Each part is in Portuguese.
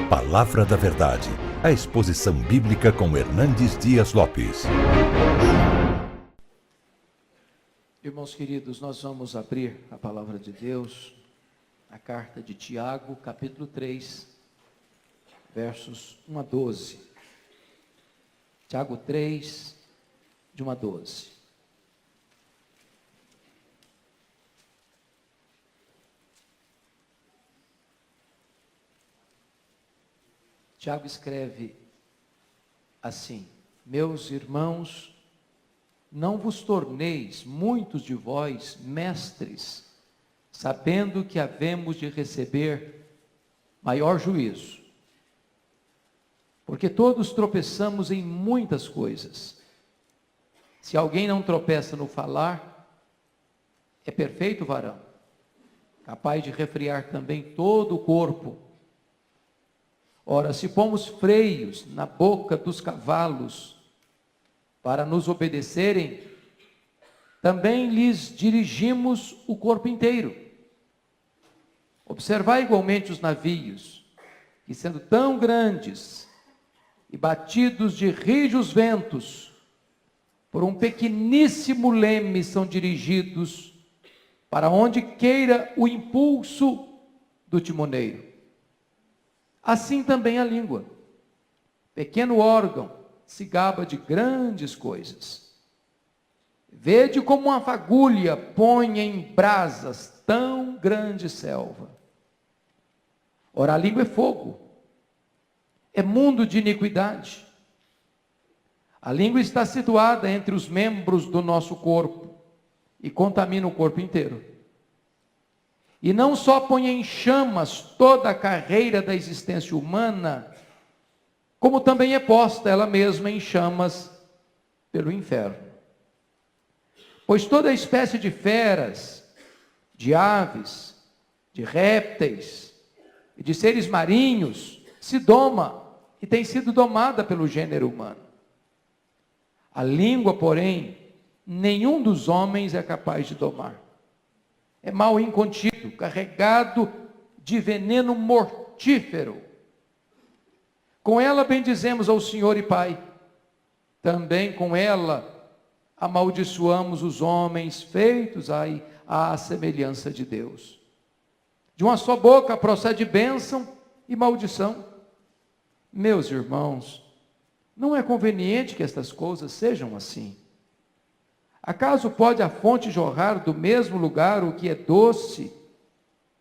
Palavra da Verdade, a exposição bíblica com Hernandes Dias Lopes. Irmãos queridos, nós vamos abrir a Palavra de Deus, a carta de Tiago, capítulo 3, versos 1 a 12. Tiago 3, de 1 a 12. Tiago escreve assim: Meus irmãos, não vos torneis, muitos de vós, mestres, sabendo que havemos de receber maior juízo. Porque todos tropeçamos em muitas coisas. Se alguém não tropeça no falar, é perfeito varão, capaz de refrear também todo o corpo. Ora, se pomos freios na boca dos cavalos para nos obedecerem, também lhes dirigimos o corpo inteiro. Observai igualmente os navios, que sendo tão grandes e batidos de rijos ventos, por um pequeníssimo leme são dirigidos para onde queira o impulso do timoneiro. Assim também a língua, pequeno órgão, se gaba de grandes coisas. Vede como uma fagulha põe em brasas tão grande selva. Ora, a língua é fogo, é mundo de iniquidade. A língua está situada entre os membros do nosso corpo e contamina o corpo inteiro. E não só põe em chamas toda a carreira da existência humana, como também é posta ela mesma em chamas pelo inferno. Pois toda espécie de feras, de aves, de répteis e de seres marinhos se doma e tem sido domada pelo gênero humano. A língua, porém, nenhum dos homens é capaz de domar. É mal incontido, carregado de veneno mortífero. Com ela bendizemos ao Senhor e Pai. Também com ela amaldiçoamos os homens feitos à semelhança de Deus. De uma só boca procede bênção e maldição. Meus irmãos, não é conveniente que estas coisas sejam assim. Acaso pode a fonte jorrar do mesmo lugar o que é doce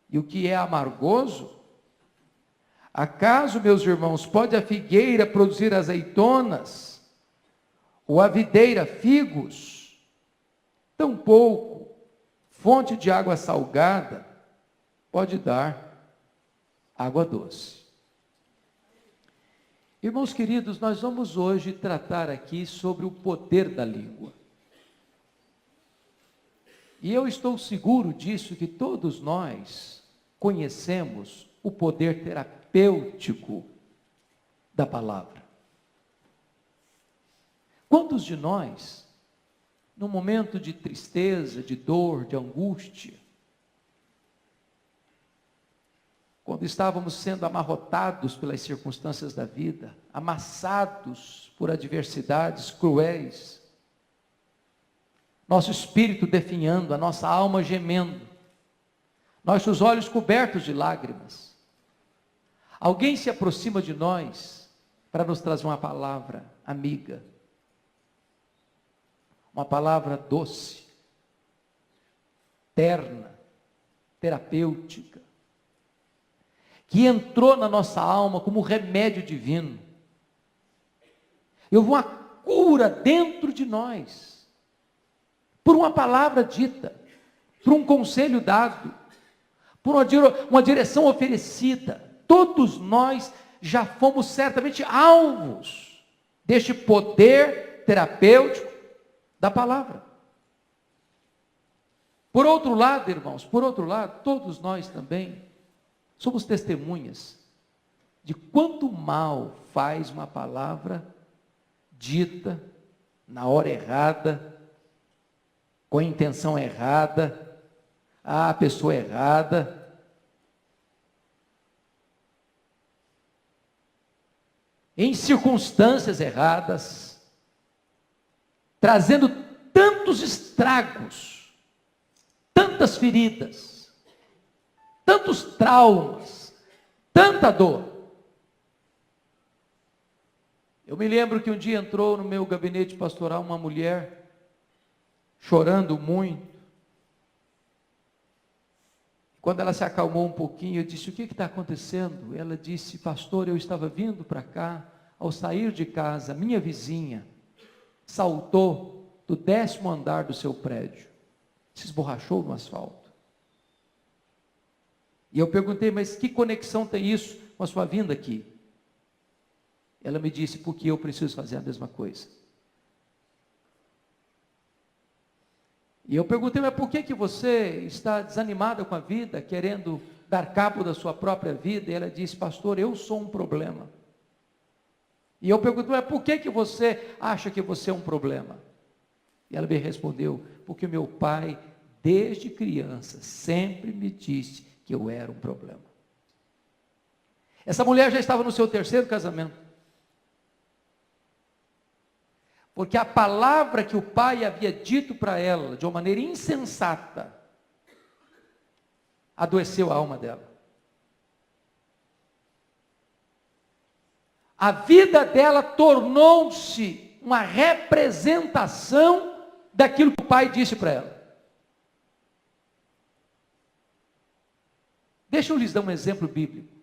e o que é amargoso? Acaso, meus irmãos, pode a figueira produzir azeitonas, ou a videira figos? Tampouco fonte de água salgada pode dar água doce. Irmãos queridos, nós vamos hoje tratar aqui sobre o poder da língua. E eu estou seguro disso, que todos nós conhecemos o poder terapêutico da palavra. Quantos de nós, no momento de tristeza, de dor, de angústia, quando estávamos sendo amarrotados pelas circunstâncias da vida, amassados por adversidades cruéis, nosso espírito definhando, a nossa alma gemendo, nossos olhos cobertos de lágrimas, alguém se aproxima de nós para nos trazer uma palavra amiga, uma palavra doce, terna, terapêutica, que entrou na nossa alma como remédio divino. Houve uma cura dentro de nós, por uma palavra dita, por um conselho dado, por uma direção oferecida. Todos nós já fomos certamente alvos deste poder terapêutico da palavra. Por outro lado, irmãos, todos nós também somos testemunhas de quanto mal faz uma palavra dita na hora errada, com a intenção errada, à pessoa errada. em circunstâncias erradas, trazendo tantos estragos, tantas feridas, tantos traumas, tanta dor. Eu me lembro que um dia entrou no meu gabinete pastoral uma mulher, chorando muito. Quando ela se acalmou um pouquinho, eu disse: o que está acontecendo? Ela disse: pastor, eu estava vindo para cá, ao sair de casa, minha vizinha saltou do 10º andar do seu prédio, se esborrachou no asfalto. E eu perguntei: mas que conexão tem isso com a sua vinda aqui? Ela me disse: porque eu preciso fazer a mesma coisa. E eu perguntei: mas por que você está desanimada com a vida, querendo dar cabo da sua própria vida? E ela disse: pastor, eu sou um problema. E eu perguntei: mas por que você acha que você é um problema? E ela me respondeu: porque meu pai, desde criança, sempre me disse que eu era um problema. Essa mulher já estava no seu 3º casamento. Porque a palavra que o pai havia dito para ela, de uma maneira insensata, adoeceu a alma dela. A vida dela tornou-se uma representação daquilo que o pai disse para ela. Deixa eu lhes dar um exemplo bíblico.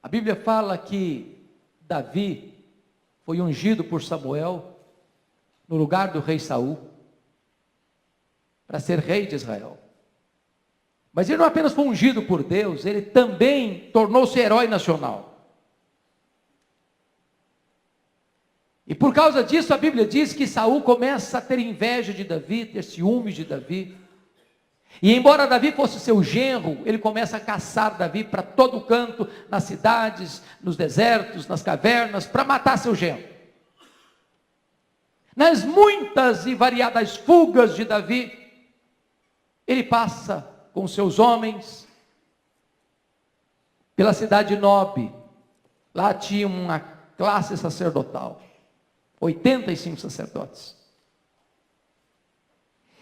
A Bíblia fala que Davi foi ungido por Samuel no lugar do rei Saul para ser rei de Israel. Mas ele não apenas foi ungido por Deus, ele também tornou-se herói nacional. E por causa disso a Bíblia diz que Saul começa a ter inveja de Davi, ter ciúmes de Davi. E embora Davi fosse seu genro, ele começa a caçar Davi para todo canto, nas cidades, nos desertos, nas cavernas, para matar seu genro. Nas muitas e variadas fugas de Davi, ele passa com seus homens pela cidade de Nob. Lá tinha uma classe sacerdotal, 85 sacerdotes.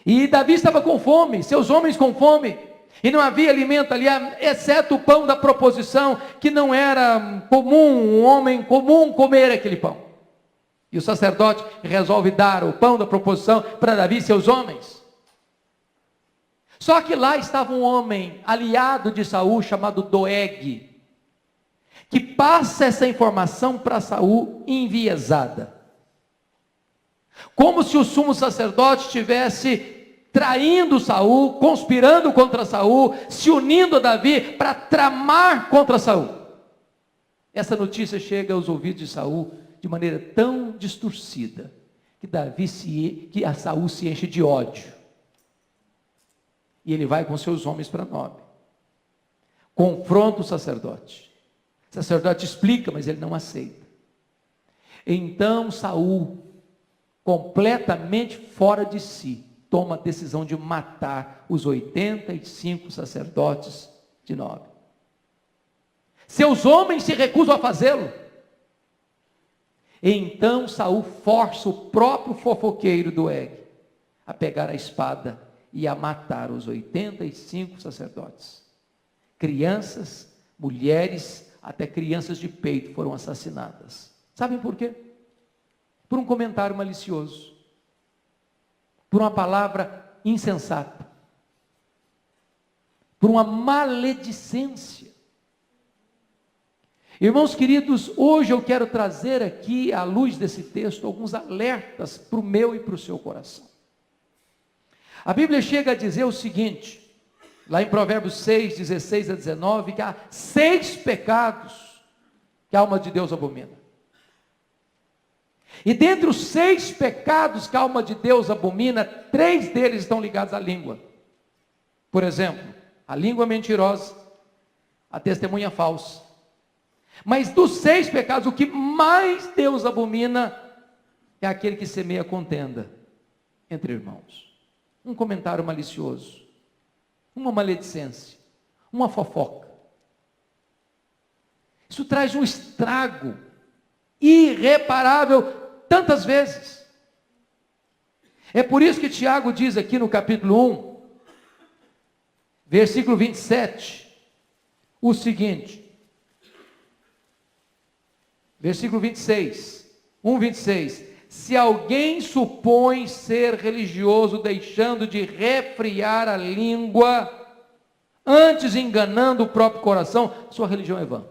E Davi estava com fome, seus homens com fome, e não havia alimento ali, exceto o pão da proposição, que não era comum, um homem comum comer aquele pão. E o sacerdote resolve dar o pão da proposição para Davi e seus homens. Só que lá estava um homem aliado de Saul, chamado Doeg, que passa essa informação para Saul enviesada. Como se o sumo sacerdote estivesse traindo Saul, conspirando contra Saul, se unindo a Davi para tramar contra Saul. Essa notícia chega aos ouvidos de Saul de maneira tão distorcida que a Saul se enche de ódio. E ele vai com seus homens para Nob. Confronta o sacerdote. O sacerdote explica, mas ele não aceita. Então Saul, completamente fora de si, toma a decisão de matar os 85 sacerdotes de Nob. Seus homens se recusam a fazê-lo. Então Saul força o próprio fofoqueiro Doeg a pegar a espada e a matar os 85 sacerdotes. Crianças, mulheres, até crianças de peito foram assassinadas. Sabem por quê? Por um comentário malicioso, por uma palavra insensata, por uma maledicência. Irmãos queridos, hoje eu quero trazer aqui, à luz desse texto, alguns alertas para o meu e para o seu coração. A Bíblia chega a dizer o seguinte, lá em Provérbios 6, 16 a 19, que há 6 pecados que a alma de Deus abomina. E dentre os 6 pecados que a alma de Deus abomina, 3 deles estão ligados à língua. Por exemplo, a língua mentirosa, a testemunha falsa. Mas dos 6 pecados, o que mais Deus abomina é aquele que semeia contenda entre irmãos. Um comentário malicioso, uma maledicência, uma fofoca. Isso traz um estrago irreparável tantas vezes. É por isso que Tiago diz aqui no capítulo 1, versículo 27, o seguinte, versículo 26, 1:26, se alguém supõe ser religioso, deixando de refrear a língua, antes enganando o próprio coração, sua religião é vã.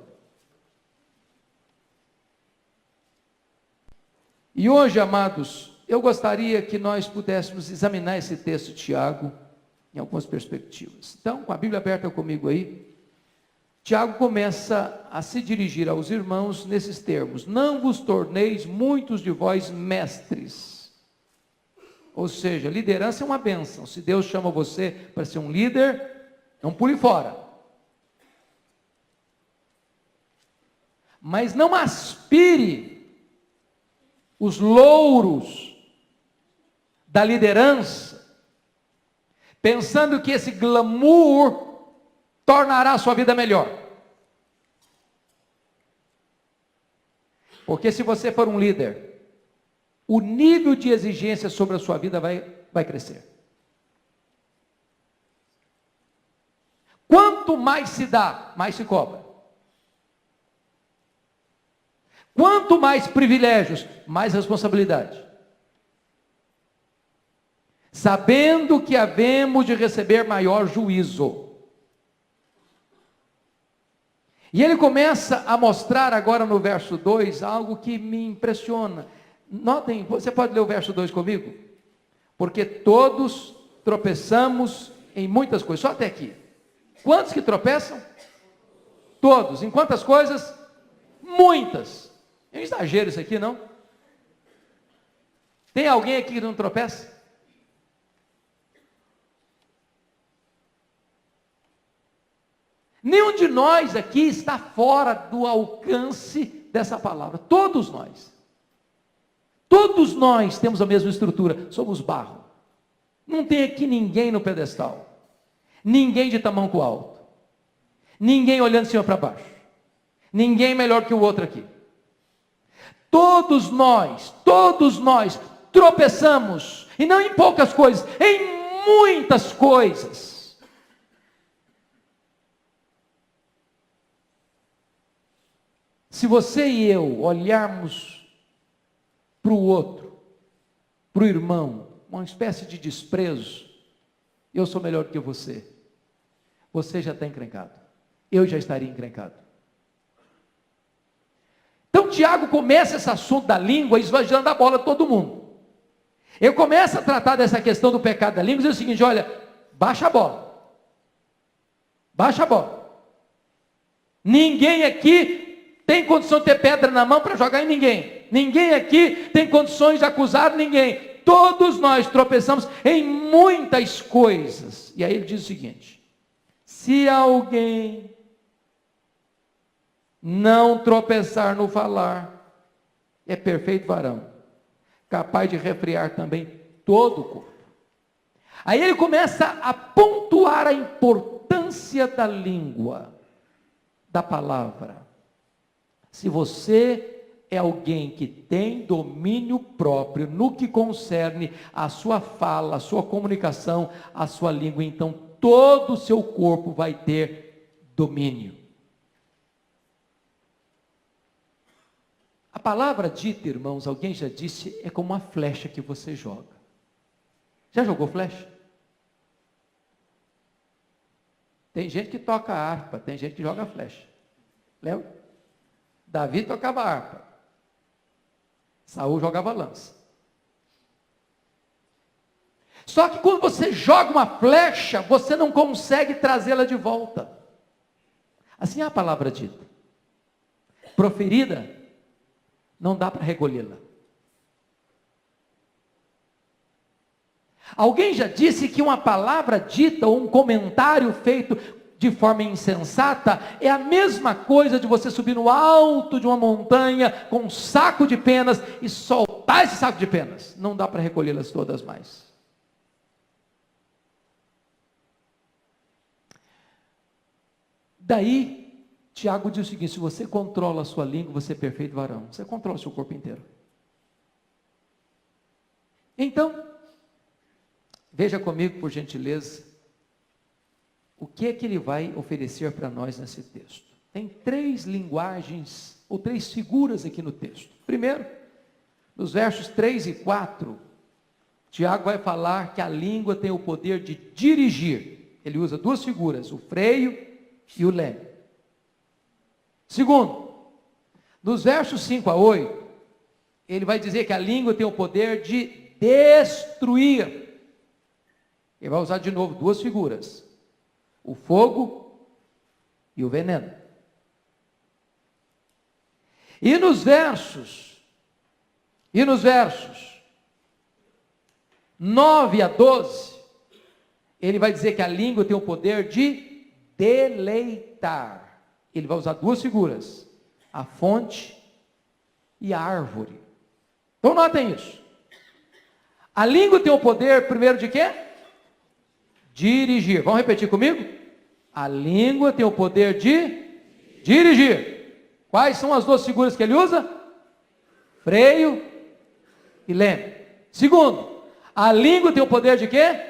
E hoje, amados, eu gostaria que nós pudéssemos examinar esse texto de Tiago em algumas perspectivas. Então, com a Bíblia aberta comigo aí, Tiago começa a se dirigir aos irmãos nesses termos: não vos torneis muitos de vós mestres. Ou seja, liderança é uma bênção. Se Deus chama você para ser um líder, não pule fora. Mas não aspire os louros da liderança, pensando que esse glamour tornará a sua vida melhor. Porque se você for um líder, o nível de exigência sobre a sua vida vai crescer. Quanto mais se dá, mais se cobra. Quanto mais privilégios, mais responsabilidade. Sabendo que havemos de receber maior juízo. E ele começa a mostrar agora no verso 2 algo que me impressiona. Notem, você pode ler o verso 2 comigo? Porque todos tropeçamos em muitas coisas, só até aqui. Quantos que tropeçam? Todos. Em quantas coisas? Muitas. É um exagero isso aqui, não? Tem alguém aqui que não tropeça? Nenhum de nós aqui está fora do alcance dessa palavra. Todos nós. Todos nós temos a mesma estrutura. Somos barro. Não tem aqui ninguém no pedestal. Ninguém de tamanco alto. Ninguém olhando de cima para baixo. Ninguém melhor que o outro aqui. Todos nós tropeçamos, e não em poucas coisas, em muitas coisas. Se você e eu olharmos para o outro, para o irmão, uma espécie de desprezo, eu sou melhor do que você já está encrencado, eu já estaria encrencado. Então Tiago começa esse assunto da língua esvaziando a bola de todo mundo. Eu começo a tratar dessa questão do pecado da língua e diz o seguinte: olha, baixa a bola. Baixa a bola. Ninguém aqui tem condição de ter pedra na mão para jogar em ninguém. Ninguém aqui tem condições de acusar ninguém. Todos nós tropeçamos em muitas coisas. E aí ele diz o seguinte: se alguém não tropeçar no falar, é perfeito varão, capaz de refrear também todo o corpo. Aí ele começa a pontuar a importância da língua, da palavra. Se você é alguém que tem domínio próprio no que concerne a sua fala, a sua comunicação, a sua língua, então todo o seu corpo vai ter domínio. A palavra dita, irmãos, alguém já disse, é como uma flecha que você joga. Já jogou flecha? Tem gente que toca harpa, tem gente que joga flecha. Lembra? Davi tocava harpa. Saul jogava lança. Só que quando você joga uma flecha, você não consegue trazê-la de volta. Assim é a palavra dita. Proferida, não dá para recolhê-la. Alguém já disse que uma palavra dita ou um comentário feito de forma insensata é a mesma coisa de você subir no alto de uma montanha com um saco de penas e soltar esse saco de penas. Não dá para recolhê-las todas mais. Daí Tiago diz o seguinte: se você controla a sua língua, você é perfeito varão. Você controla o seu corpo inteiro. Então, veja comigo, por gentileza, o que é que ele vai oferecer para nós nesse texto. Tem 3 linguagens, ou 3 figuras aqui no texto. Primeiro, nos versos 3 e 4, Tiago vai falar que a língua tem o poder de dirigir. Ele usa 2 figuras, o freio e o leme. Segundo, nos versos 5 a 8, ele vai dizer que a língua tem o poder de destruir. Ele vai usar de novo 2 figuras, o fogo e o veneno. E nos versos 9 a 12, ele vai dizer que a língua tem o poder de deleitar. Ele vai usar 2 figuras, a fonte e a árvore. Então notem isso. A língua tem o poder, primeiro, de quê? Dirigir. Vamos repetir comigo? A língua tem o poder de dirigir. Quais são as 2 figuras que ele usa? Freio e leme. Segundo, a língua tem o poder de quê?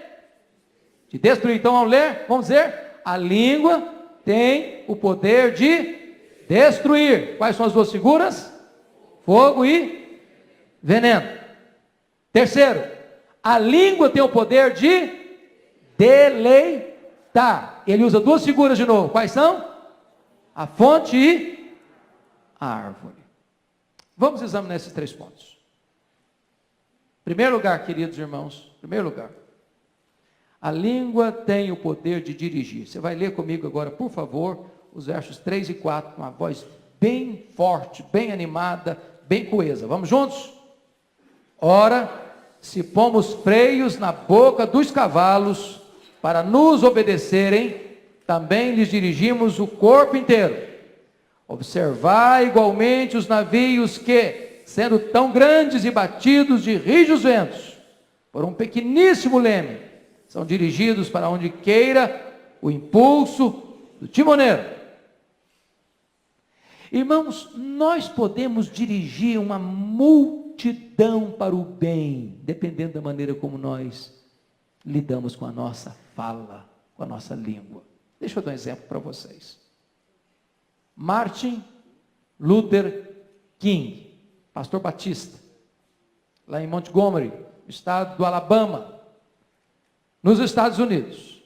De destruir. Então vamos ler, vamos dizer, a língua tem o poder de destruir. Quais são as 2 figuras? Fogo e veneno. Terceiro, a língua tem o poder de deleitar. Ele usa 2 figuras de novo. Quais são? A fonte e a árvore. Vamos examinar esses 3 pontos. Primeiro lugar, queridos irmãos, primeiro lugar, a língua tem o poder de dirigir. Você vai ler comigo agora, por favor, os versos 3 e 4, com uma voz bem forte, bem animada, bem coesa. Vamos juntos? Ora, se pomos freios na boca dos cavalos para nos obedecerem, também lhes dirigimos o corpo inteiro. Observai igualmente os navios que, sendo tão grandes e batidos de rijos ventos, por um pequeníssimo leme, são dirigidos para onde queira o impulso do timoneiro. Irmãos, nós podemos dirigir uma multidão para o bem, dependendo da maneira como nós lidamos com a nossa fala, com a nossa língua. Deixa eu dar um exemplo para vocês. Martin Luther King, pastor batista, lá em Montgomery, estado do Alabama, nos Estados Unidos,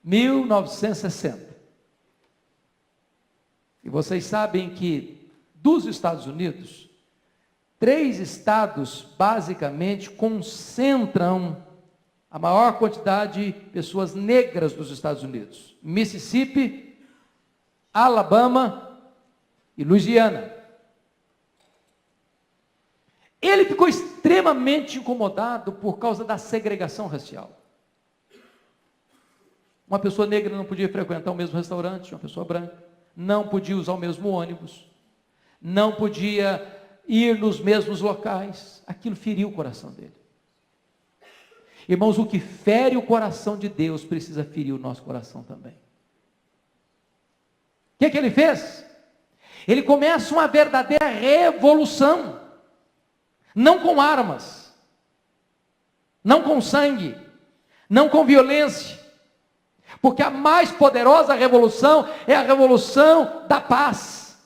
1960. E vocês sabem que dos Estados Unidos, 3 estados basicamente concentram a maior quantidade de pessoas negras dos Estados Unidos: Mississippi, Alabama e Louisiana. Ele ficou extremamente incomodado por causa da segregação racial. Uma pessoa negra não podia frequentar o mesmo restaurante de uma pessoa branca, não podia usar o mesmo ônibus, não podia ir nos mesmos locais. Aquilo feriu o coração dele. Irmãos, o que fere o coração de Deus precisa ferir o nosso coração também. O que ele fez? Ele começa uma verdadeira revolução, não com armas, não com sangue, não com violência, porque a mais poderosa revolução é a revolução da paz.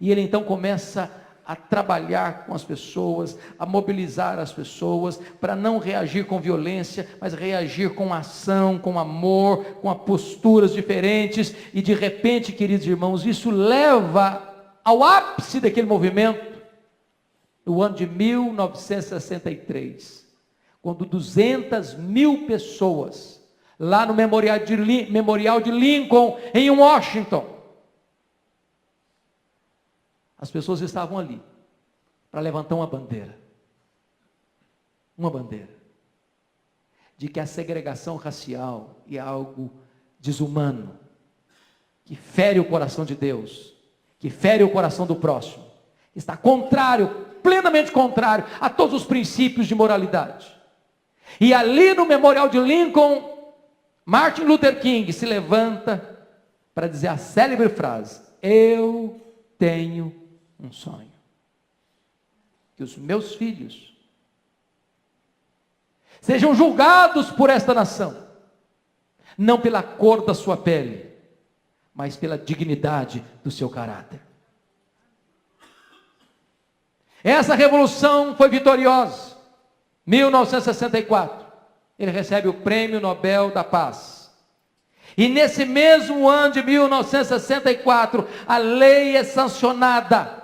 E ele então começa a trabalhar com as pessoas, a mobilizar as pessoas, para não reagir com violência, mas reagir com ação, com amor, com posturas diferentes, e de repente, queridos irmãos, isso leva ao ápice daquele movimento, no ano de 1963, quando 200.000 pessoas, lá no Memorial de Lincoln, em Washington, as pessoas estavam ali para levantar uma bandeira de que a segregação racial é algo desumano, que fere o coração de Deus, que fere o coração do próximo, que está contrário, plenamente contrário a todos os princípios de moralidade. E ali no Memorial de Lincoln, Martin Luther King se levanta para dizer a célebre frase: eu tenho um sonho. Que os meus filhos sejam julgados por esta nação, não pela cor da sua pele, mas pela dignidade do seu caráter. Essa revolução foi vitoriosa. 1964, ele recebe o Prêmio Nobel da Paz. E nesse mesmo ano de 1964, a lei é sancionada,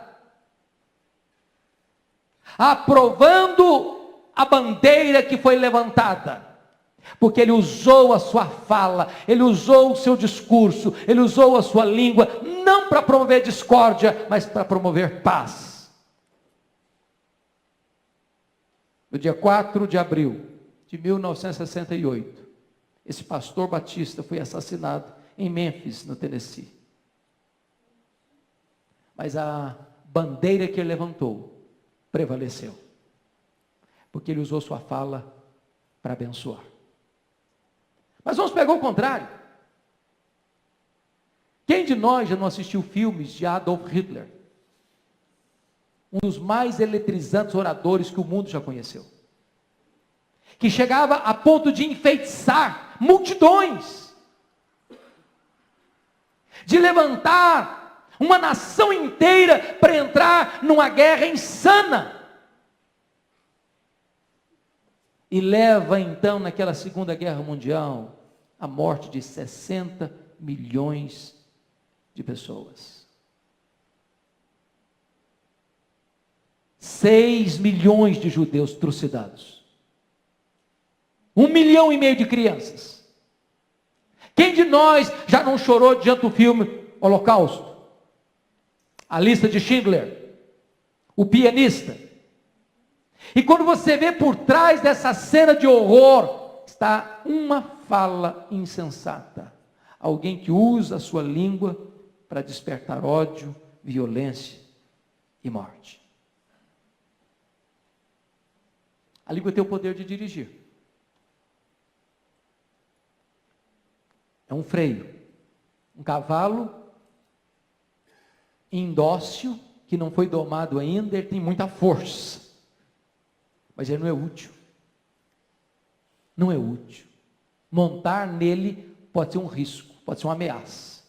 aprovando a bandeira que foi levantada, porque ele usou a sua fala, ele usou o seu discurso, ele usou a sua língua, não para promover discórdia, mas para promover paz. No dia 4 de abril de 1968, esse pastor batista foi assassinado em Memphis, no Tennessee. Mas a bandeira que ele levantou prevaleceu, porque ele usou sua fala para abençoar. Mas vamos pegar o contrário. Quem de nós já não assistiu filmes de Adolf Hitler? Um dos mais eletrizantes oradores que o mundo já conheceu. Que chegava a ponto de enfeitiçar multidões. De levantar uma nação inteira para entrar numa guerra insana. E leva então, naquela Segunda Guerra Mundial, a morte de 60 milhões de pessoas. 6 milhões de judeus trucidados. 1,5 milhão de crianças. Quem de nós já não chorou diante do filme Holocausto? A Lista de Schindler, O Pianista. E quando você vê por trás dessa cena de horror, está uma fala insensata. Alguém que usa a sua língua para despertar ódio, violência e morte. A língua tem o poder de dirigir. É um freio. Um cavalo indócil, que não foi domado ainda, ele tem muita força. Mas ele não é útil. Não é útil. Montar nele pode ser um risco, pode ser uma ameaça.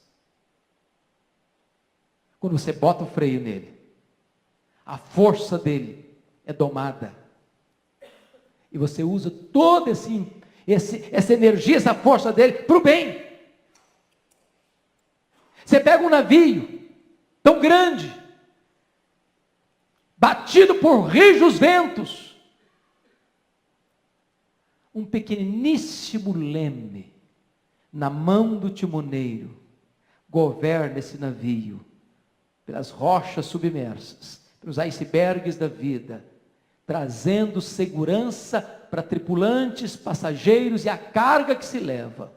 Quando você bota o freio nele, a força dele é domada. E você usa toda essa energia, essa força dele para o bem. Você pega um navio tão grande, batido por rijos ventos, um pequeníssimo leme na mão do timoneiro governa esse navio pelas rochas submersas, pelos icebergs da vida, trazendo segurança para tripulantes, passageiros e a carga que se leva.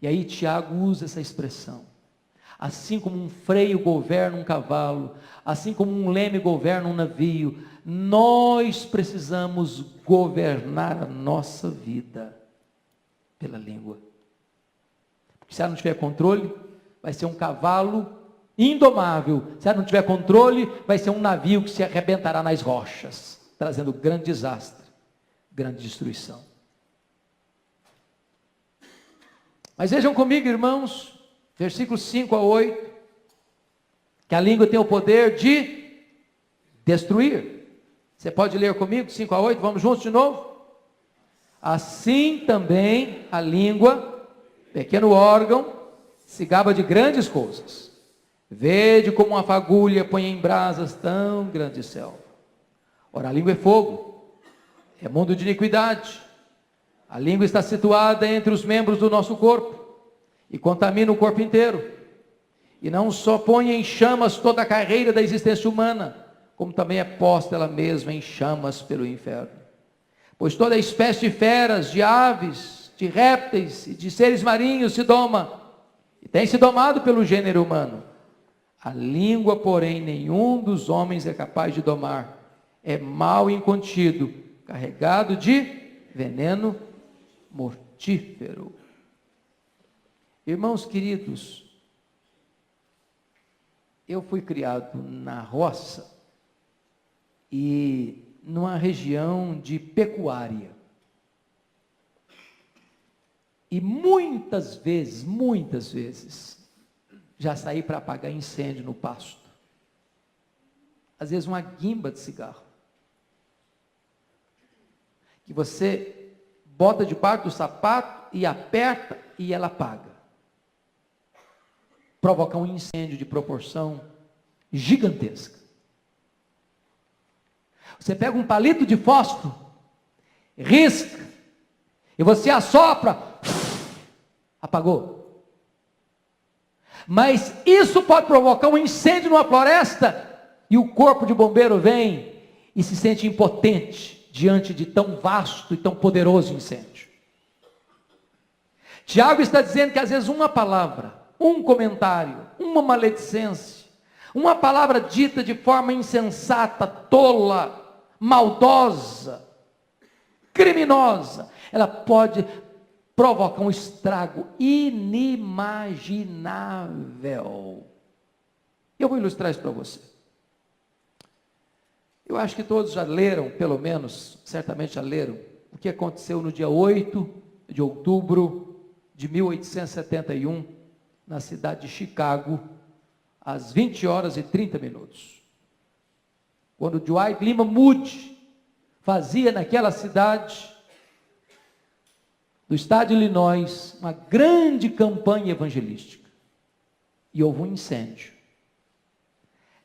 E aí Tiago usa essa expressão. Assim como um freio governa um cavalo, assim como um leme governa um navio, nós precisamos governar a nossa vida pela língua. Porque se ela não tiver controle, vai ser um cavalo indomável. Se ela não tiver controle, vai ser um navio que se arrebentará nas rochas, trazendo grande desastre, grande destruição. Mas vejam comigo, irmãos, versículos 5 a 8, que a língua tem o poder de destruir. Você pode ler comigo, 5 a 8, vamos juntos de novo? Assim também a língua, pequeno órgão, se gaba de grandes coisas. Vede como uma fagulha põe em brasas tão grande selva. Ora, a língua é fogo, é mundo de iniquidade. A língua está situada entre os membros do nosso corpo e contamina o corpo inteiro. E não só põe em chamas toda a carreira da existência humana, como também é posta ela mesma em chamas pelo inferno. Pois toda espécie de feras, de aves, de répteis e de seres marinhos se doma, e tem se domado pelo gênero humano. A língua, porém, nenhum dos homens é capaz de domar. É mal incontido, carregado de veneno mortífero. Irmãos queridos, Eu fui criado na roça e numa região de pecuária. E muitas vezes, já saí para apagar incêndio no pasto. Às vezes uma guimba de cigarro, que você bota debaixo do sapato e aperta e ela apaga. Provocar um incêndio de proporção gigantesca. Você pega um palito de fósforo, risca, e você assopra, apagou. Mas isso pode provocar um incêndio numa floresta, e o corpo de bombeiro vem e se sente impotente diante de tão vasto e tão poderoso incêndio. Tiago está dizendo que às vezes uma palavra, um comentário, uma maledicência, uma palavra dita de forma insensata, tola, maldosa, criminosa, ela pode provocar um estrago inimaginável. Eu vou ilustrar isso para você. Eu acho que todos já leram, pelo menos, certamente já leram, o que aconteceu no dia 8 de outubro de 1871, na cidade de Chicago, às 20h30, quando Dwight Lyman Moody fazia naquela cidade do estado de Illinois uma grande campanha evangelística, e houve um incêndio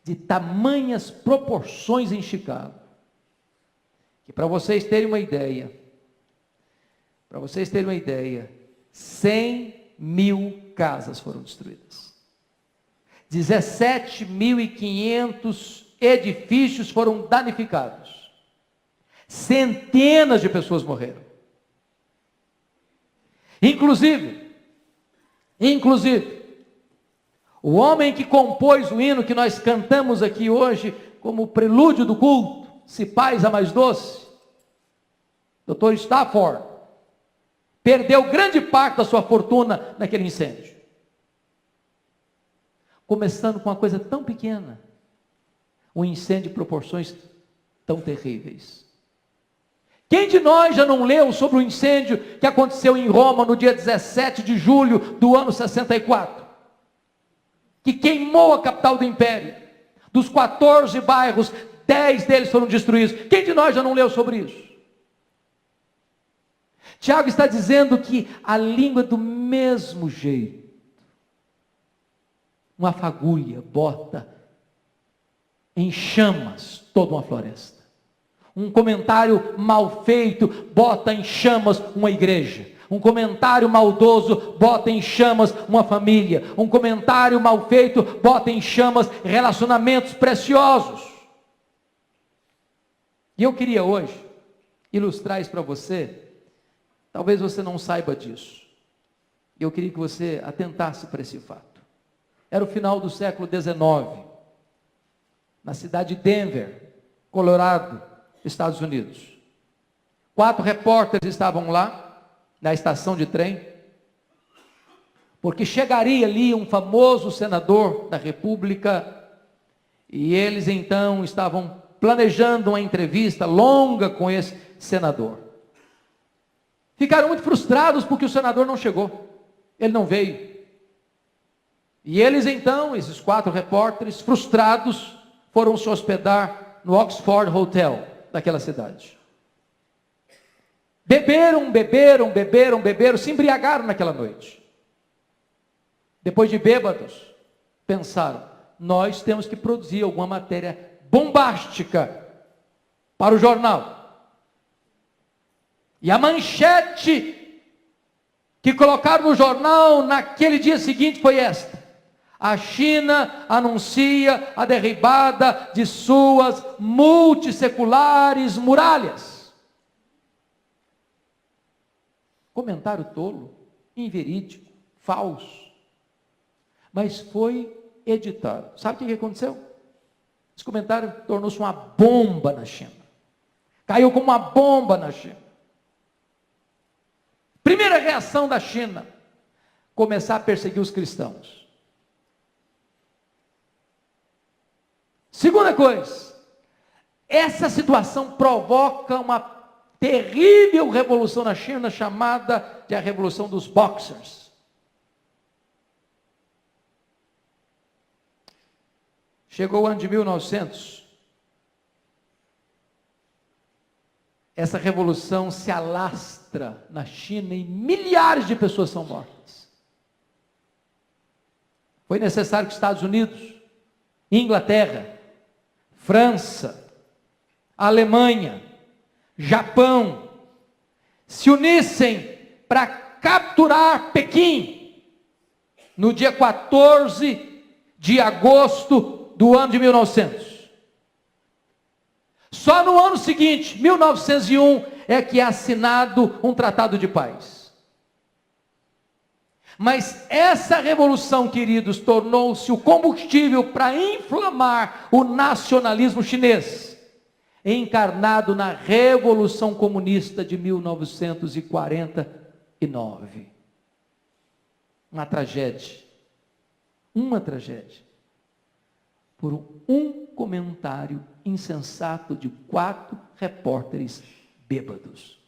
de tamanhas proporções em Chicago, que para vocês terem uma ideia, 100.000 casas foram destruídas. 17.500 edifícios foram danificados. Centenas de pessoas morreram. Inclusive, o homem que compôs o hino que nós cantamos aqui hoje, como prelúdio do culto, Se Paz a Mais Doce, Dr. Stafford, perdeu grande parte da sua fortuna naquele incêndio. Começando com uma coisa tão pequena, um incêndio de proporções tão terríveis. Quem de nós já não leu sobre o incêndio que aconteceu em Roma no dia 17 de julho do ano 64? Que queimou a capital do império. Dos 14 bairros, 10 deles foram destruídos. Quem de nós já não leu sobre isso? Tiago está dizendo que a língua é do mesmo jeito. Uma fagulha bota em chamas toda uma floresta. Um comentário mal feito bota em chamas uma igreja. Um comentário maldoso bota em chamas uma família. Um comentário mal feito bota em chamas relacionamentos preciosos. E eu queria hoje ilustrar isso para você. Talvez você não saiba disso. Eu queria que você atentasse para esse fato. Era o final do século XIX, na cidade de Denver, Colorado, Estados Unidos. 4 repórteres estavam lá, na estação de trem, porque chegaria ali um famoso senador da República, e eles então estavam planejando uma entrevista longa com esse senador. Ficaram muito frustrados porque o senador não chegou, ele não veio. E eles então, esses 4 repórteres, frustrados, foram se hospedar no Oxford Hotel daquela cidade. Beberam, se embriagaram naquela noite. Depois de bêbados, pensaram, nós temos que produzir alguma matéria bombástica para o jornal. E a manchete que colocaram no jornal naquele dia seguinte foi esta: a China anuncia a derribada de suas multisseculares muralhas. Comentário tolo, inverídico, falso. Mas foi editado. Sabe o que aconteceu? Esse comentário tornou-se uma bomba na China. Caiu como uma bomba na China. Primeira reação da China: começar a perseguir os cristãos. Segunda coisa, essa situação provoca uma terrível revolução na China, chamada de a Revolução dos Boxers. Chegou o ano de 1900. Essa revolução se alastra na China e milhares de pessoas são mortas. Foi necessário que Estados Unidos, Inglaterra, França, Alemanha, Japão se unissem para capturar Pequim no dia 14 de agosto do ano de 1900. Só no ano seguinte, 1901, é que é assinado um tratado de paz. Mas essa revolução, queridos, tornou-se o combustível para inflamar o nacionalismo chinês, encarnado na Revolução Comunista de 1949. Uma tragédia. Uma tragédia. Por um comentário insensato de 4 repórteres bêbados.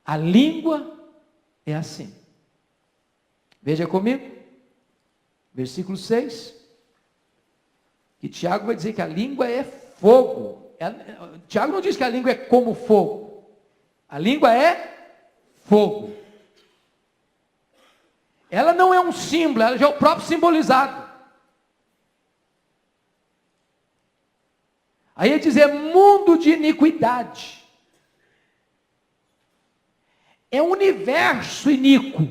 A língua é assim. Veja comigo, versículo 6, que Tiago vai dizer que a língua é fogo. Tiago não diz que a língua é como fogo. A língua é fogo. Ela não é um símbolo, ela já é o próprio simbolizado. Aí ele diz, é mundo de iniquidade. É um universo iníquo.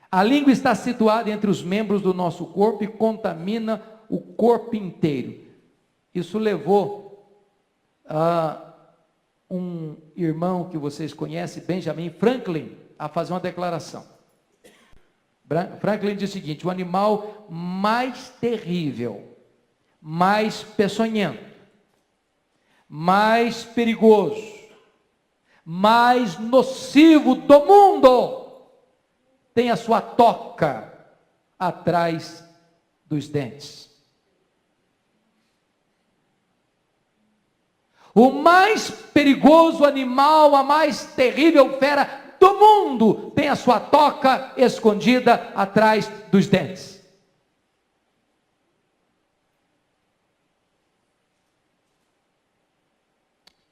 A língua está situada entre os membros do nosso corpo e contamina o corpo inteiro. Isso levou a um irmão que vocês conhecem, Benjamin Franklin, a fazer uma declaração. Franklin diz o seguinte: o animal mais terrível, mais peçonhento, mais perigoso, mais nocivo do mundo, tem a sua toca atrás dos dentes. O mais perigoso animal, a mais terrível fera do mundo, tem a sua toca escondida atrás dos dentes.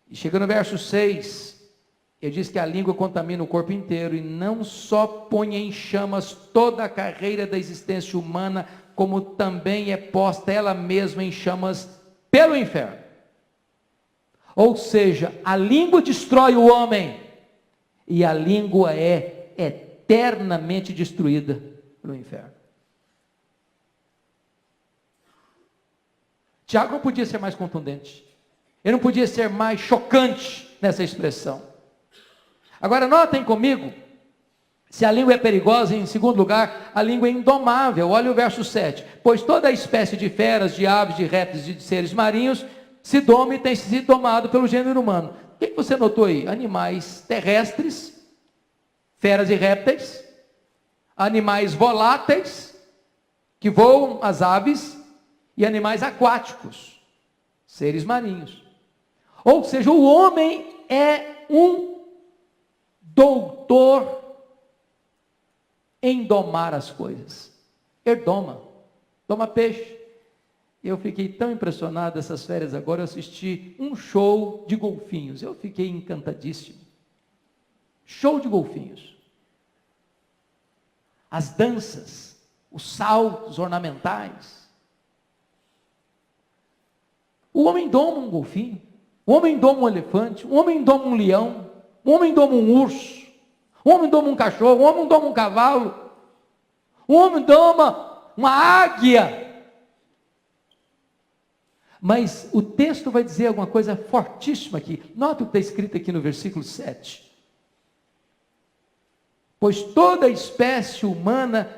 E chega no verso 6, ele diz que a língua contamina o corpo inteiro e não só põe em chamas toda a carreira da existência humana, como também é posta ela mesma em chamas pelo inferno. Ou seja, a língua destrói o homem e a língua é eternamente destruída pelo inferno. Tiago não podia ser mais contundente. Ele não podia ser mais chocante nessa expressão. Agora notem comigo, se a língua é perigosa, em segundo lugar, a língua é indomável. Olha o verso 7. Pois toda a espécie de feras, de aves, de répteis e de seres marinhos se doma e tem sido domado pelo gênero humano. O que você notou aí? Animais terrestres, feras e répteis, animais voláteis, que voam, as aves, e animais aquáticos, seres marinhos. Ou seja, o homem é um doutor em domar as coisas. Ele doma peixe. Eu fiquei tão impressionado essas férias agora, eu assisti um show de golfinhos. Eu fiquei encantadíssimo. Show de golfinhos. As danças, os saltos ornamentais. O homem doma um golfinho, o homem doma um elefante, o homem doma um leão, o homem doma um urso, o homem doma um cachorro, o homem doma um cavalo, o homem doma uma águia. Mas o texto vai dizer alguma coisa fortíssima aqui. Nota o que está escrito aqui no versículo 7. Pois toda espécie humana,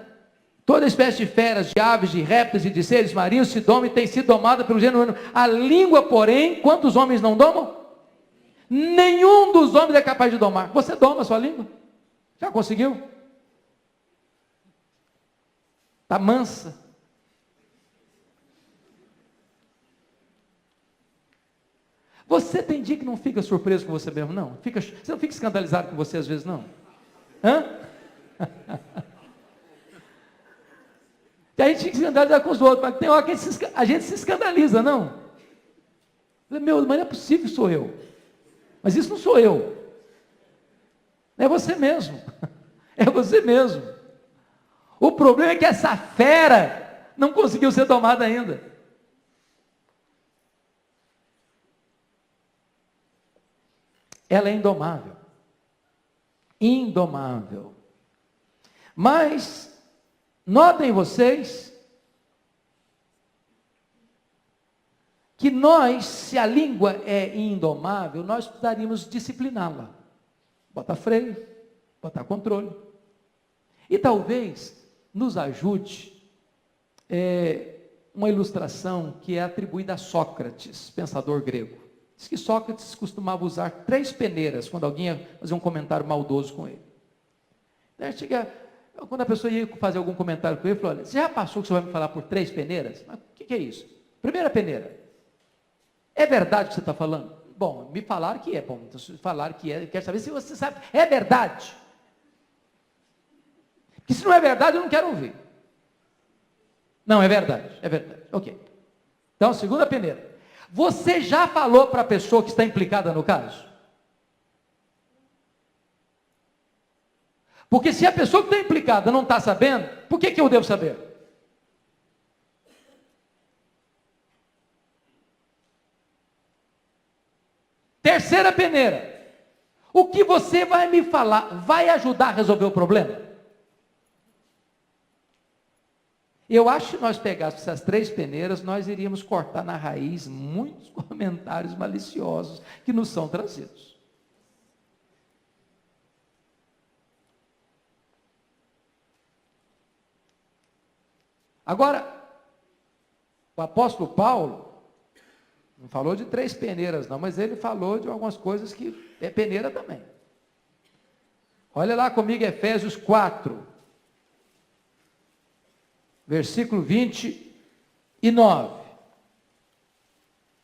toda espécie de feras, de aves, de répteis e de seres marinhos se doma e tem sido domada pelo gênero humano. A língua, porém, quantos homens não domam? Nenhum dos homens é capaz de domar. Você doma a sua língua? Já conseguiu? está mansa. Você tem dia que não fica surpreso com você mesmo, não? Você não fica escandalizado com você às vezes, não? Hã? E a gente fica escandalizado com os outros, mas tem hora que a gente se escandaliza, não? Mas não é possível que sou eu. Mas isso não sou eu. É você mesmo. É você mesmo. O problema é que essa fera não conseguiu ser domada ainda. Ela é indomável. Indomável. Mas, notem vocês, que nós, se a língua é indomável, nós precisaríamos discipliná-la. Botar freio, botar controle. E talvez nos ajude uma ilustração que é atribuída a Sócrates, pensador grego. Diz que Sócrates costumava usar 3 peneiras quando alguém ia fazer um comentário maldoso com ele. Quando a pessoa ia fazer algum comentário com ele, falou: olha, você já passou que você vai me falar por 3 peneiras? Mas o que é isso? Primeira peneira: é verdade o que você está falando? Bom, me falaram que é. Bom, então se falaram que é, eu quero saber se você sabe. É verdade? Porque se não é verdade, eu não quero ouvir. Não, é verdade. É verdade. Ok. Então, segunda peneira: você já falou para a pessoa que está implicada no caso? Porque se a pessoa que está implicada não está sabendo, por que eu devo saber? Terceira peneira: o que você vai me falar vai ajudar a resolver o problema? Eu acho que se nós pegássemos essas 3 peneiras, nós iríamos cortar na raiz muitos comentários maliciosos que nos são trazidos. Agora, o apóstolo Paulo não falou de 3 peneiras não, mas ele falou de algumas coisas que é peneira também. Olha lá comigo Efésios 4. Versículo 29.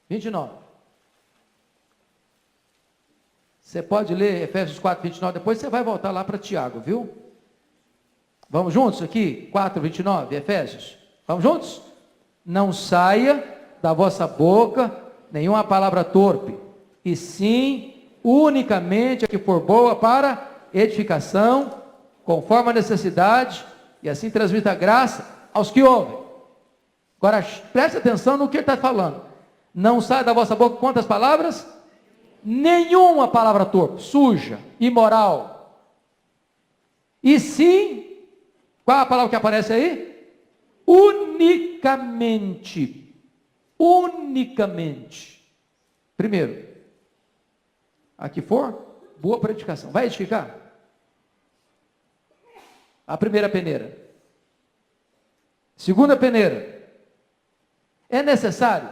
29. Você pode ler Efésios 4, 29, depois você vai voltar lá para Tiago, viu? Vamos juntos aqui? 4, 29, Efésios. Vamos juntos? Não saia da vossa boca nenhuma palavra torpe, e sim, unicamente a que for boa para edificação, conforme a necessidade, e assim transmita graça aos que ouvem. Agora, preste atenção no que ele está falando. Não sai da vossa boca quantas palavras? Nenhuma palavra torpe, suja, imoral. E sim, qual é a palavra que aparece aí? Unicamente. Unicamente. Primeiro, a que for boa para edificação. Vai edificar? A primeira peneira. Segunda peneira: é necessário?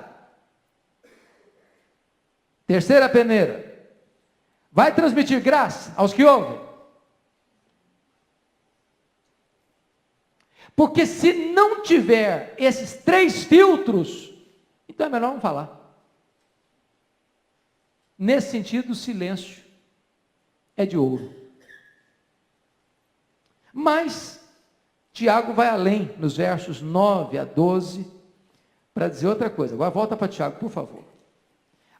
Terceira peneira: vai transmitir graça aos que ouvem? Porque se não tiver esses 3 filtros, então é melhor não falar. Nesse sentido, o silêncio é de ouro. Mas Tiago vai além, nos versos 9 a 12, para dizer outra coisa. Agora volta para Tiago, por favor.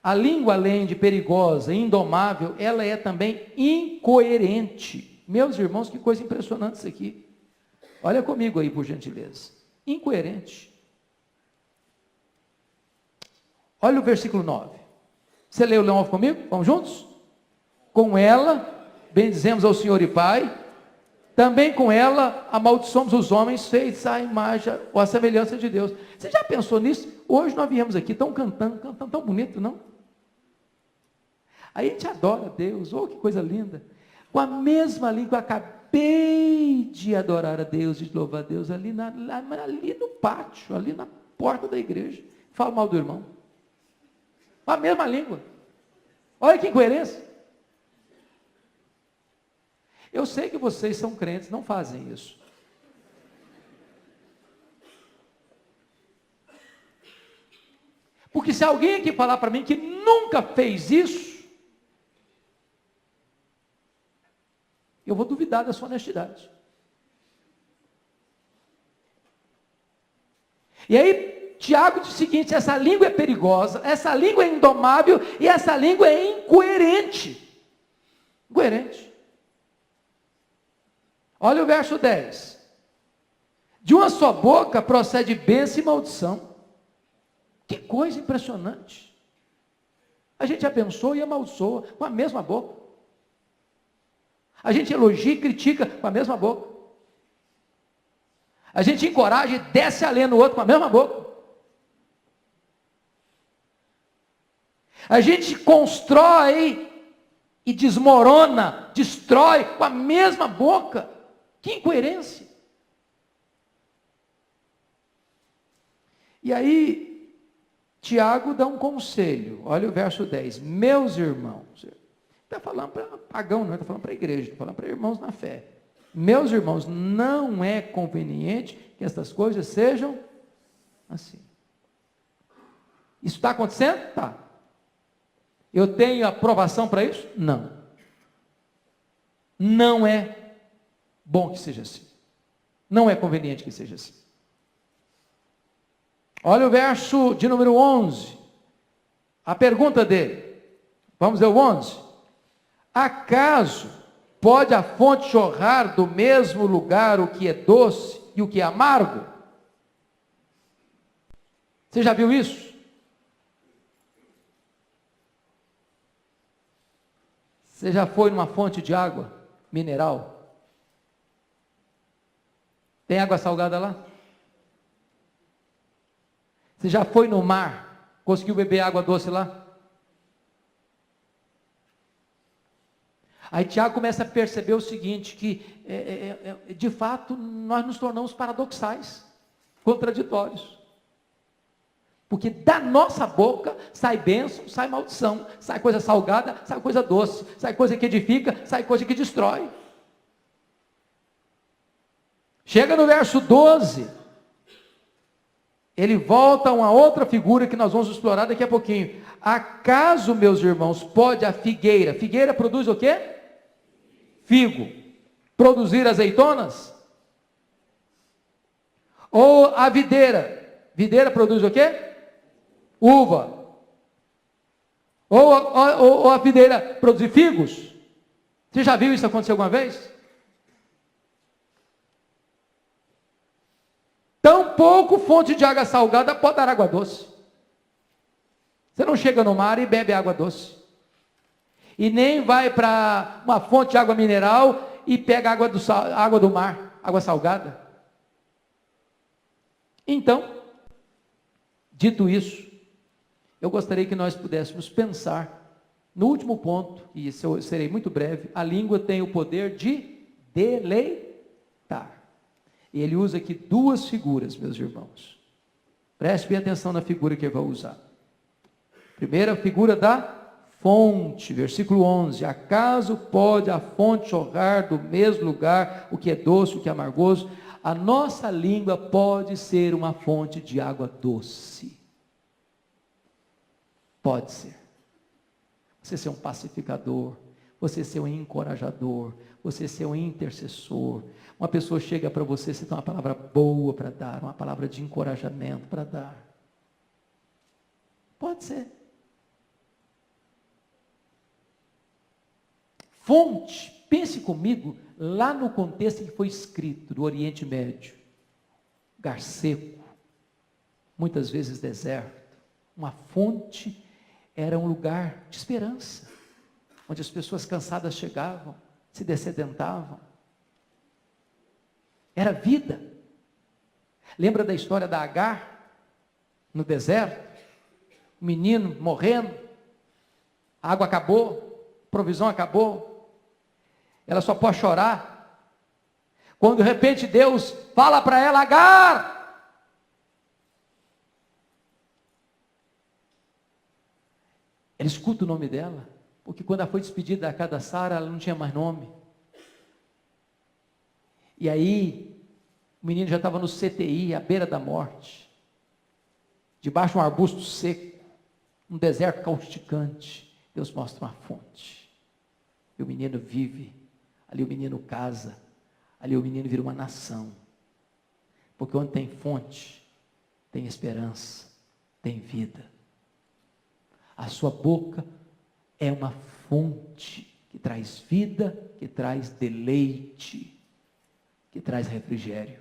A língua, além de perigosa e indomável, ela é também incoerente. Meus irmãos, que coisa impressionante isso aqui. Olha comigo aí, por gentileza. Incoerente. Olha o versículo 9. Você leu o 9 comigo? Vamos juntos? Com ela, bendizemos ao Senhor e Pai. Também com ela amaldiçoamos os homens feitos à imagem ou à semelhança de Deus. Você já pensou nisso? Hoje nós viemos aqui cantando tão bonito, não? Aí a gente adora Deus, oh, que coisa linda. Com a mesma língua, acabei de adorar a Deus, de louvar a Deus, ali no pátio, ali na porta da igreja. Fala mal do irmão. Com a mesma língua. Olha que incoerência. Eu sei que vocês são crentes, não fazem isso. Porque se alguém aqui falar para mim que nunca fez isso, eu vou duvidar da sua honestidade. E aí, Tiago diz o seguinte: essa língua é perigosa, essa língua é indomável e essa língua é incoerente. Incoerente. Olha o verso 10. De uma só boca procede bênção e maldição. Que coisa impressionante. A gente abençoa e amaldiçoa com a mesma boca. A gente elogia e critica com a mesma boca. A gente encoraja e desce a lenha no outro com a mesma boca. A gente constrói e desmorona, destrói com a mesma boca. Que incoerência. E aí, Tiago dá um conselho. Olha o verso 10. Meus irmãos, está falando para pagão, não está falando para a igreja, está falando para irmãos na fé. Meus irmãos, não é conveniente que estas coisas sejam assim. Isso está acontecendo? Está. Eu tenho aprovação para isso? Não. Não é bom que seja assim. Não é conveniente que seja assim. Olha o verso de número 11. A pergunta dele. Vamos ver o 11. Acaso pode a fonte jorrar do mesmo lugar o que é doce e o que é amargo? Você já viu isso? Você já foi numa fonte de água mineral? Tem água salgada lá? Você já foi no mar? Conseguiu beber água doce lá? Aí Tiago começa a perceber o seguinte, que de fato nós nos tornamos paradoxais, contraditórios. Porque da nossa boca sai bênção, sai maldição, sai coisa salgada, sai coisa doce, sai coisa que edifica, sai coisa que destrói. Chega no verso 12, ele volta a uma outra figura que nós vamos explorar daqui a pouquinho. Acaso, meus irmãos, pode a figueira produz o quê? Figo. Produzir azeitonas? Ou a videira produz o quê? Uva. Ou a videira produzir figos? Você já viu isso acontecer alguma vez? Tampouco fonte de água salgada pode dar água doce. Você não chega no mar e bebe água doce. E nem vai para uma fonte de água mineral e pega água do mar, água salgada. Então, dito isso, eu gostaria que nós pudéssemos pensar no último ponto, e isso eu serei muito breve. A língua tem o poder de deleitar. E ele usa aqui duas figuras, meus irmãos. Preste bem atenção na figura que ele vai usar. Primeira figura da fonte, versículo 11. Acaso pode a fonte jorrar do mesmo lugar o que é doce, o que é amargoso? A nossa língua pode ser uma fonte de água doce. Pode ser. Você ser um pacificador, você ser um encorajador, você ser um intercessor. Uma pessoa chega para você, você tem uma palavra boa para dar, uma palavra de encorajamento para dar. Pode ser. Fonte, pense comigo, lá no contexto em que foi escrito, do Oriente Médio. Lugar seco, muitas vezes deserto. Uma fonte era um lugar de esperança, onde as pessoas cansadas chegavam, se dessedentavam. Era vida. Lembra da história da Agar, no deserto? O menino morrendo, a água acabou, a provisão acabou, ela só pode chorar. Quando de repente Deus fala para ela: Agar! Ela escuta o nome dela, porque quando ela foi despedida da casa da Sara, ela não tinha mais nome. E aí, o menino já estava no CTI, à beira da morte, debaixo de um arbusto seco. um deserto causticante, Deus mostra uma fonte. E o menino vive, ali o menino casa, ali o menino vira uma nação. Porque onde tem fonte, tem esperança, tem vida. A sua boca é uma fonte que traz vida, que traz deleite, que traz refrigério.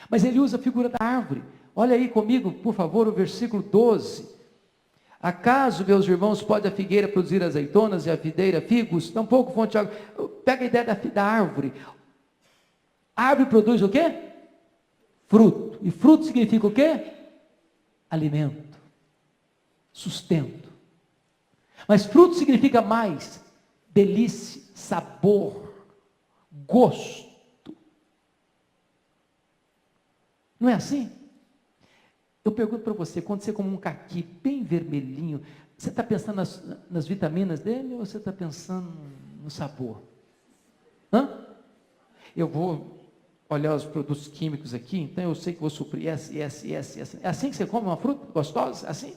Mas ele usa a figura da árvore. Olha aí comigo, por favor, o versículo 12. Acaso, meus irmãos, pode a figueira produzir azeitonas e a videira figos? Tampouco fonte de água. Pega a ideia da árvore. A árvore produz o quê? Fruto. E fruto significa o quê? Alimento. Sustento. Mas fruto significa mais delícia, sabor, gosto. Não é assim? Eu pergunto para você, quando você come um caqui bem vermelhinho, você está pensando nas vitaminas dele ou você está pensando no sabor? Hã? Eu vou olhar os produtos químicos aqui, então eu sei que vou suprir essa. É assim que você come uma fruta gostosa? Assim?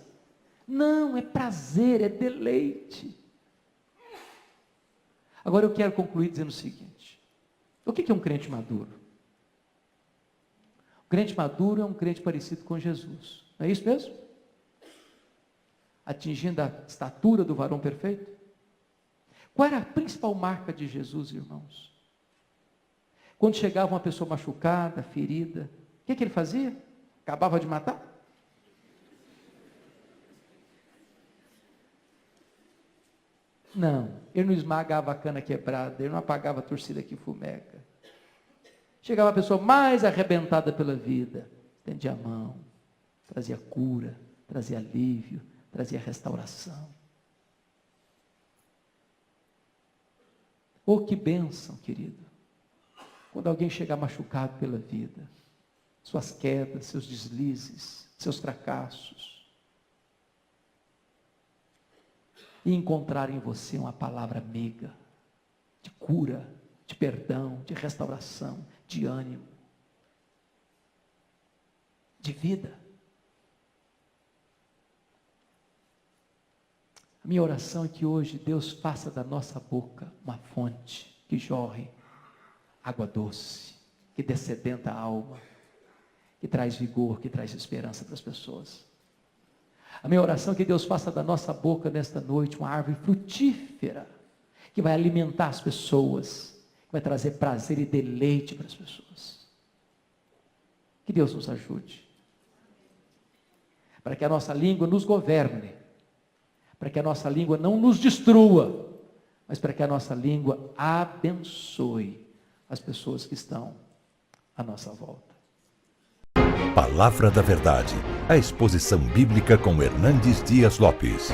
Não, é prazer, é deleite. Agora eu quero concluir dizendo o seguinte: o que é um crente maduro? O crente maduro é um crente parecido com Jesus, não é isso mesmo? Atingindo a estatura do varão perfeito. Qual era a principal marca de Jesus, irmãos? Quando chegava uma pessoa machucada, ferida, o que ele fazia? Acabava de matar? Não, ele não esmagava a cana quebrada, ele não apagava a torcida que fumega. Chegava a pessoa mais arrebentada pela vida, estendia a mão, trazia cura, trazia alívio, trazia restauração. Oh, que bênção, querido, quando alguém chegar machucado pela vida, suas quedas, seus deslizes, seus fracassos, e encontrar em você uma palavra meiga, de cura, de perdão, de restauração, de ânimo, de vida. A minha oração é que hoje Deus faça da nossa boca uma fonte que jorre água doce, que dessedenta a alma, que traz vigor, que traz esperança para as pessoas. A minha oração é que Deus faça da nossa boca nesta noite uma árvore frutífera, que vai alimentar as pessoas, que vai trazer prazer e deleite para as pessoas. Que Deus nos ajude, para que a nossa língua nos governe, para que a nossa língua não nos destrua, mas para que a nossa língua abençoe as pessoas que estão à nossa volta. Palavra da Verdade, a exposição bíblica com Hernandes Dias Lopes.